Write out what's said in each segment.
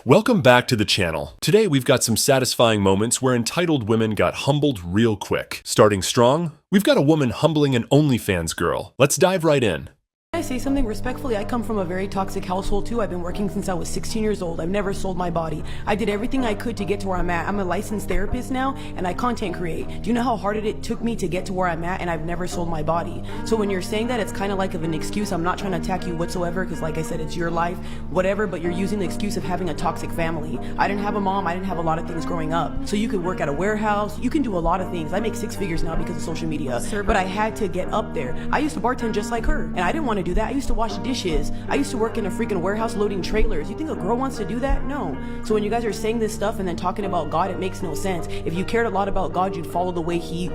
Welcome back to the channel. Today we've got some satisfying moments where entitled women got humbled real quick. Starting strong, we've got a woman humbling an OnlyFans girl. Let's dive right in. Can I say something respectfully? I come from a very toxic household too. I've been working since I was 16 years old. I've never sold my body. I did everything I could to get to where I'm at. I'm a licensed therapist now and I content create. Do you know how hard it took me to get to where I'm at, and I've never sold my body? So when you're saying that, it's kind of like of an excuse. I'm not trying to attack you whatsoever because like I said, it's your life, whatever, but you're using the excuse of having a toxic family. I didn't have a mom. I didn't have a lot of things growing up. So you could work at a warehouse. You can do a lot of things. I make 6 figures now because of social media, but I had to get up there. I used to bartend just like her and I didn't want to do that. I used to wash dishes. I used to work in a freaking warehouse loading trailers. You think a girl wants to do that? No. So when you guys are saying this stuff and then talking about God, it makes no sense. If you cared a lot about God, you'd follow the way he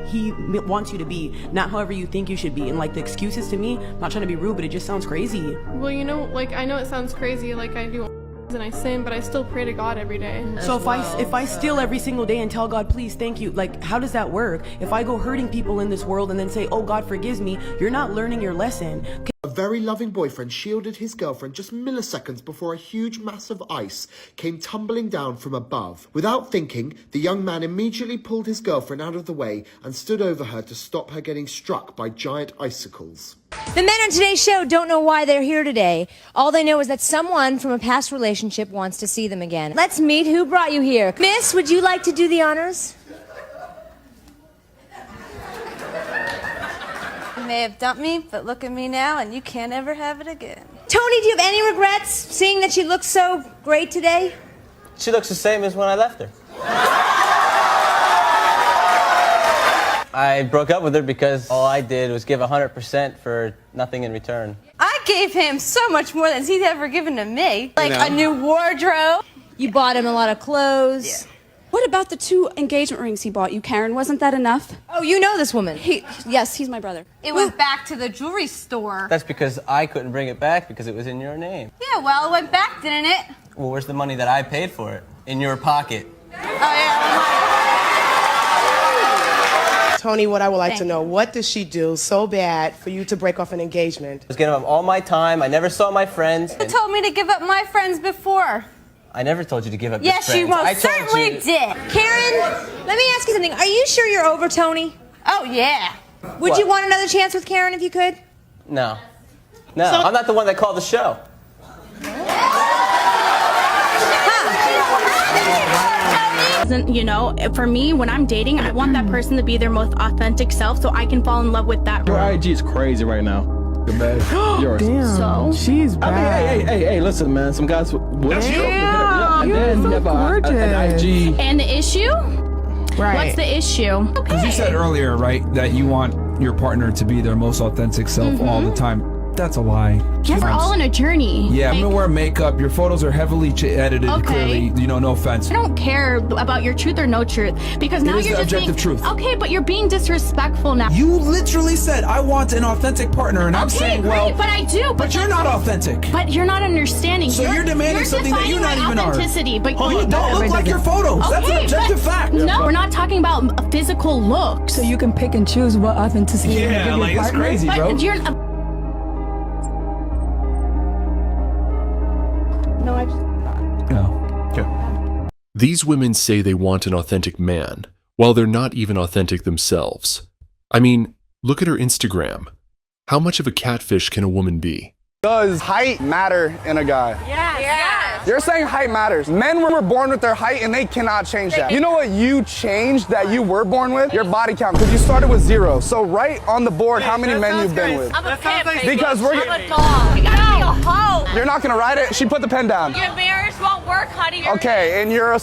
wants you to be, not however you think you should be. And like the excuses, to me, I'm not trying to be rude, but it just sounds crazy. Well, you know, like I know it sounds crazy, like I do and I sin, but I still pray to God every day. So if I steal every single day and tell God, please, thank you, like how does that work? If I go hurting people in this world and then say, oh, God forgives me, you're not learning your lesson. A very loving boyfriend shielded his girlfriend just milliseconds before a huge mass of ice came tumbling down from above. Without thinking, the young man immediately pulled his girlfriend out of the way and stood over her to stop her getting struck by giant icicles. The men on today's show don't know why they're here today. All they know is that someone from a past relationship wants to see them again. Let's meet who brought you here. Miss, would you like to do the honors? You may have dumped me, but look at me now, and you can't ever have it again. Tony, do you have any regrets seeing that she looks so great today? She looks the same as when I left her. I broke up with her because all I did was give 100% for nothing in return. I gave him so much more than he's ever given to me. Like a new wardrobe. You bought him a lot of clothes. Yeah. What about the 2 engagement rings he bought you, Karen? Wasn't that enough? Oh, you know this woman. Yes, he's my brother. It went back to the jewelry store. That's because I couldn't bring it back because it was in your name. Yeah, well, it went back, didn't it? Well, where's the money that I paid for it? In your pocket. Oh, yeah. Tony, what I would like to know, what does she do so bad for you to break off an engagement? I was giving up all my time. I never saw my friends. You told me to give up my friends before. I never told you to give up your friends. Yes, you most certainly did. Karen, let me ask you something. Are you sure you're over Tony? Oh, yeah. Would you want another chance with Karen if you could? No. No, I'm not the one that called the show. You know, for me, when I'm dating, I want that person to be their most authentic self so I can fall in love with that. Your IG is crazy right now. Yours. Damn, So? she's bad. I mean, hey, listen, man. Some guys will. That's you? Yeah, and You're then so you have gorgeous. an IG. And the issue? Right. What's the issue? Because you said earlier, right, that you want your partner to be their most authentic self all the time. That's a lie. Yeah, we're all on a journey. Yeah, I'm gonna wear makeup. Your photos are heavily edited. Okay. Clearly, you know, no offense. I don't care about your truth or no truth because now is you're the just being objective truth. Okay, but you're being disrespectful now. You literally said, I want an authentic partner, and I'm saying, great, well, but I do. but you're not authentic. But you're not understanding. So you're demanding something that you're not defining even my are. authenticity, but Oh, you don't look like your photos. That's an Okay, objective but- fact. No, we're not talking about physical looks. So you can pick and choose what authenticity you Yeah, give your like it's partner? crazy, bro. But you're. No, I just... No. Okay. These women say they want an authentic man, while they're not even authentic themselves. I mean, look at her Instagram. How much of a catfish can a woman be? Does height matter in a guy? Yes. You're saying height matters. Men were born with their height and they cannot change that. You know what you changed that you were born with? Your body count, because you started with 0. So right on the board, how many men you've been with? I'm a pimp. Because we're I'm a dog. You gotta be a hoe. You're not gonna ride it? She put the pen down. Your marriage won't work, honey. Okay, and you're a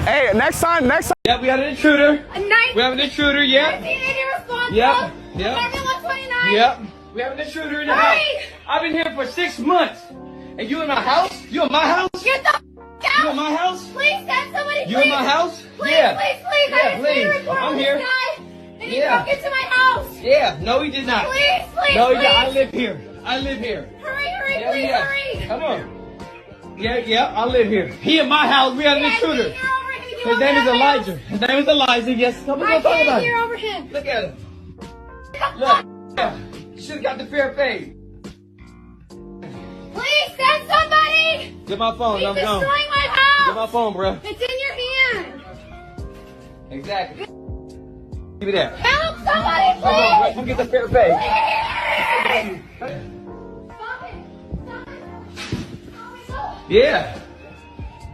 Hey, next time. Yeah, we got an intruder. We have an intruder, yeah. Yep. Yep. We have an intruder in the house. I've been here for 6 months. And you in my house? You in my house? Get the out. You in my house? Please send somebody. You in my house? Please, Yeah. please. Yeah, I just need a please. report I'm on here. this guy. And he Yeah. broke into my house. Yeah. No, he did not. Please. No, he did. I live here. I live here. Hurry, Yeah, please, yeah. hurry. Come on. Yeah, I live here. He in my house. We have an intruder. His name is Elijah. His name is Elijah. Yes. Come on, I talk about can't it. hear over him. Look at him. Look. Yeah. You should have got the fair fade. Please send somebody! Get my phone. He's I'm destroying gone. my house! Get my phone, bro. It's in your hand! Exactly. Give me that. Help somebody, Come on, please! bro. Come get the fair pay. Yeah.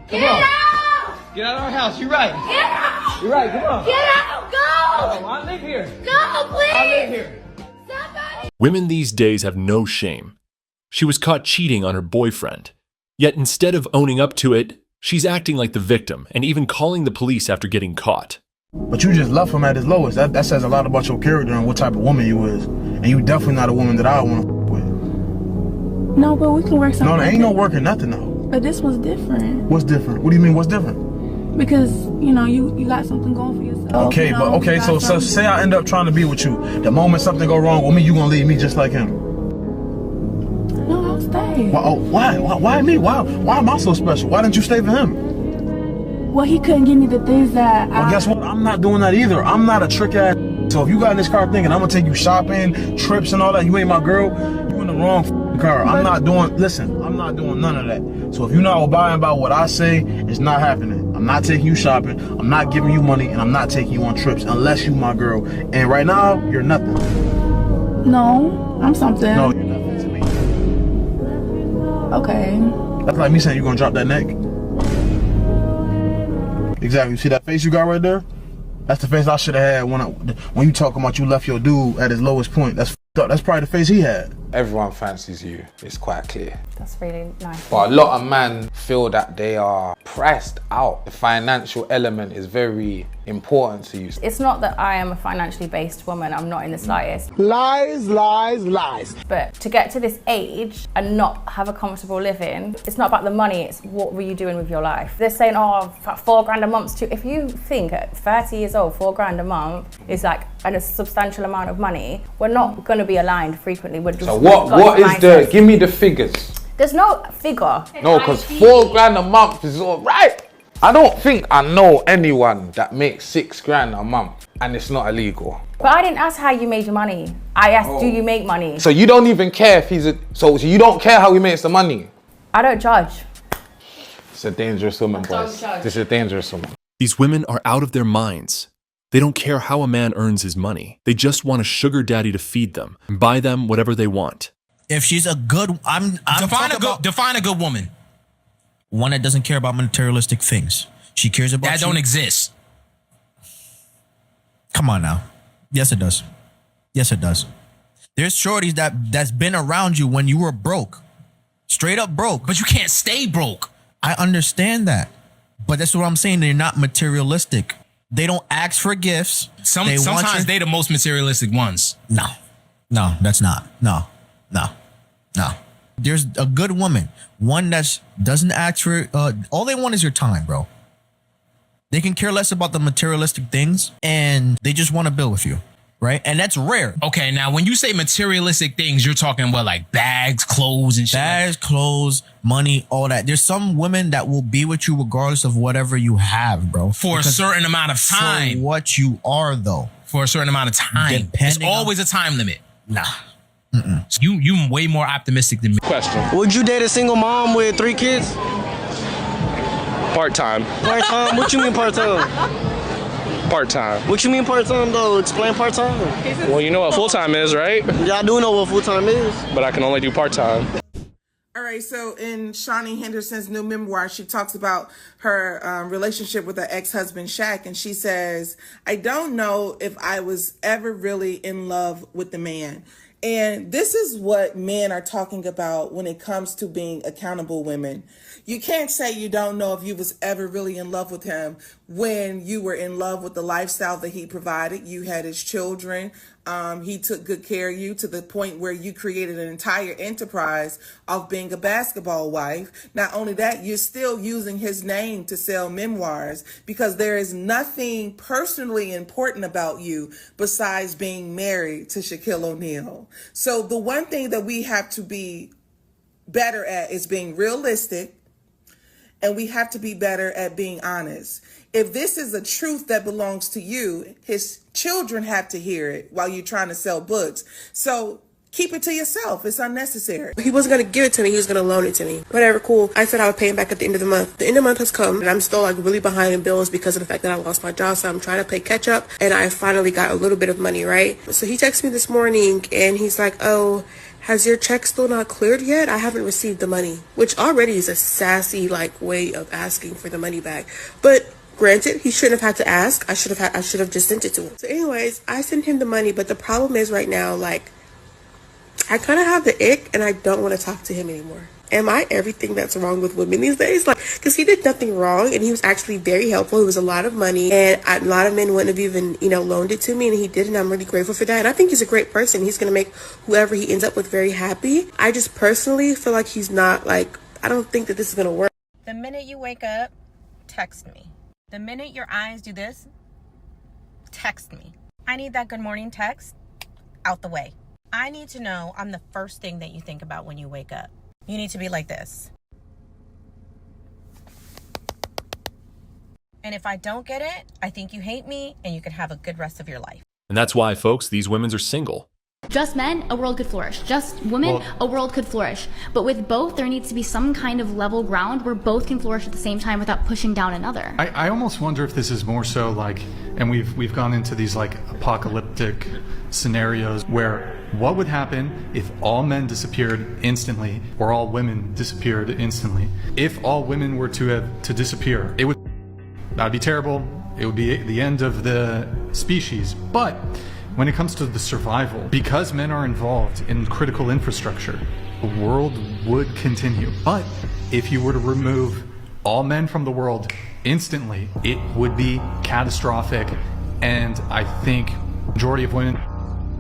Come Get on. out! Get out of our house. You're right. Get out! You're right. Come on. Get out! Go! Oh, I live here. Go, please! I live here. Somebody! Women these days have no shame. She was caught cheating on her boyfriend. Yet instead of owning up to it, she's acting like the victim and even calling the police after getting caught. But you just left him at his lowest. That says a lot about your character and what type of woman you is. And you definitely not a woman that I want to with. No, but we can work something. No, there ain't no working nothing though. But this was different. What's different? What do you mean what's different? Because, you know, you got something going for yourself. Okay, you know, but okay, so say I end up trying to be with you. The moment something go wrong with me, you gonna leave me just like him. No, I'll stay. Why me? Why am I so special? Why didn't you stay for him? Well, he couldn't give me the things that Well, guess what? I'm not doing that either. I'm not a trick ass. So if you got in this car thinking I'm gonna take you shopping, trips and all that, you ain't my girl, you in the wrong car. I'm not doing none of that. So if you're not abiding by what I say, it's not happening. I'm not taking you shopping, I'm not giving you money, and I'm not taking you on trips unless you my girl. And right now, you're nothing. No, I'm something. No, you're nothing to me. Okay. That's like me saying you're gonna drop that neck. Exactly. You see that face you got right there? That's the face I should have had when you talking about you left your dude at his lowest point. That's f***ed up. That's probably the face he had. Everyone fancies you. It's quite clear. That's really nice. But a lot of men feel that they are priced out. The financial element is very important to you. It's not that I am a financially based woman. I'm not in the slightest. Lies, lies, lies. But to get to this age and not have a comfortable living, it's not about the money, it's what were you doing with your life. They're saying, oh, $4 grand a month's too. If you think at 30 years old, $4 grand a month is like a substantial amount of money, we're not going to be aligned frequently. We're just, so what is the, give me the figures. There's no figure. No, because $4 grand a month is all right. I don't think I know anyone that makes $6 grand a month and it's not illegal. But I didn't ask how you made your money. I asked, do you make money? So you don't even care if he's so you don't care how he makes the money? I don't judge. It's a dangerous woman, boys. This is a dangerous woman. These women are out of their minds. They don't care how a man earns his money. They just want a sugar daddy to feed them and buy them whatever they want. If she's a good, define a good woman. One that doesn't care about materialistic things. She cares about that don't exist. Come on now. Yes, it does. Yes, it does. There's shorties that's been around you when you were broke, straight up broke. But you can't stay broke. I understand that, but that's what I'm saying. They're not materialistic. They don't ask for gifts. Sometimes they're the most materialistic ones. No, that's not. No. There's a good woman, one that doesn't ask for, all they want is your time, bro. They can care less about the materialistic things and they just want to build with you, right? And that's rare. Okay, now when you say materialistic things, you're talking about like bags, clothes and shit. Bags, clothes, money, all that. There's some women that will be with you regardless of whatever you have, bro. For a certain amount of time. For what you are, though. For a certain amount of time. There's always a time limit. Nah. So you way more optimistic than me. Question. Would you date a single mom with 3 kids? Part-time. Part-time? What you mean part-time? Part-time. What you mean part-time though? Explain part-time. Well, you know what full-time is, right? Yeah, I do know what full-time is. But I can only do part-time. All right, so in Shawnee Henderson's new memoir, she talks about her relationship with her ex-husband, Shaq, and she says, I don't know if I was ever really in love with the man. And this is what men are talking about when it comes to being accountable women. You can't say you don't know if you was ever really in love with him when you were in love with the lifestyle that he provided. You had his children. He took good care of you to the point where you created an entire enterprise of being a basketball wife. Not only that, you're still using his name to sell memoirs because there is nothing personally important about you besides being married to Shaquille O'Neal. So the one thing that we have to be better at is being realistic. And we have to be better at being honest. If this is a truth that belongs to you, his children have to hear it while you're trying to sell books. So keep it to yourself. It's unnecessary. He wasn't going to give it to me. He was going to loan it to me. Whatever, cool. I said I would pay him back at the end of the month. The end of the month has come, and I'm still like really behind in bills because of the fact that I lost my job. So I'm trying to play catch up, and I finally got a little bit of money, right? So he texted me this morning, and he's like, oh, has your check still not cleared yet? I haven't received the money, which already is a sassy like way of asking for the money back. But granted, he shouldn't have had to ask. I should have just sent it to him. So anyways, I sent him the money, but the problem is right now, like, I kind of have the ick and I don't want to talk to him anymore. Am I everything that's wrong with women these days? Like, because he did nothing wrong and he was actually very helpful. It was a lot of money and a lot of men wouldn't have even, loaned it to me, and he did, and I'm really grateful for that. And I think he's a great person. He's going to make whoever he ends up with very happy. I just personally feel like he's not, like, I don't think that this is going to work. The minute you wake up, text me. The minute your eyes do this, text me. I need that good morning text out the way. I need to know I'm the first thing that you think about when you wake up. You need to be like this. And if I don't get it, I think you hate me and you can have a good rest of your life. And that's why, folks, these women are single. Just men, a world could flourish. Just women, a world could flourish. But with both, there needs to be some kind of level ground where both can flourish at the same time without pushing down another. I almost wonder if this is more so like, and we've gone into these like apocalyptic scenarios where what would happen if all men disappeared instantly or all women disappeared instantly? If all women were to disappear, that'd be terrible. It would be the end of the species. But when it comes to the survival, because men are involved in critical infrastructure, the world would continue. But if you were to remove all men from the world instantly, it would be catastrophic. And I think majority of women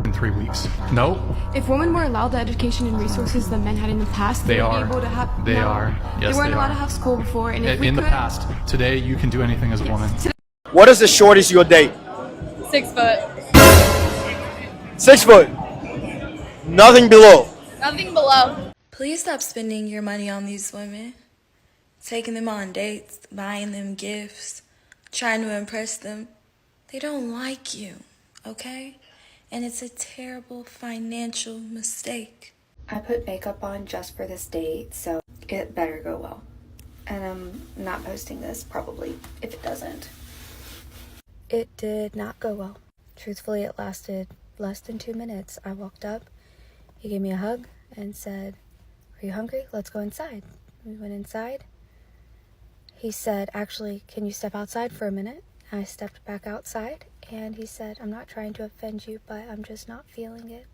in 3 weeks. No. If women were allowed the education and resources that men had in the past, They would are. be able to have. They are. Yes, they weren't they allowed are. to have school before, and if we In the could, past. Today, you can do anything as a woman. What is the shortest you'll date? 6 foot. 6 foot. Nothing below. Nothing below. Please stop spending your money on these women. Taking them on dates, buying them gifts, trying to impress them. They don't like you, okay? And it's a terrible financial mistake. I put makeup on just for this date, so it better go well. And I'm not posting this, probably, if it doesn't. It did not go well. Truthfully, it lasted less than 2 minutes. I walked up, he gave me a hug and said, "Are you hungry? Let's go inside." We went inside. He said, "Actually, can you step outside for a minute?" I stepped back outside and he said, "I'm not trying to offend you, but I'm just not feeling it."